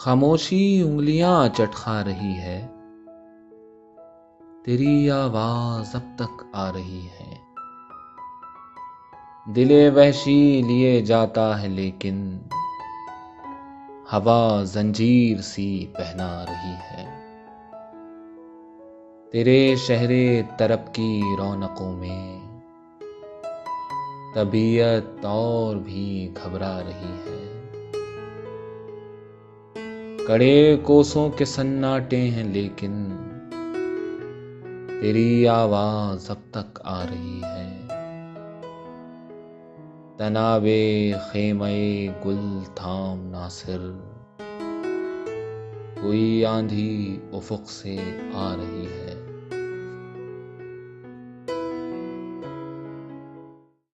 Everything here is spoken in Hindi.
खामोशी उंगलियां चटखा रही है, तेरी आवाज अब तक आ रही है। दिले वहशी लिए जाता है लेकिन हवा जंजीर सी पहना रही है। तेरे शहरे तरफ की रौनकों में तबीयत और भी घबरा रही है। कड़े कोसों के सन्नाटे हैं लेकिन तेरी आवाज अब तक आ रही है। तनावे खेमे गुल थाम नासिर, कोई आंधी उफुक से आ रही है।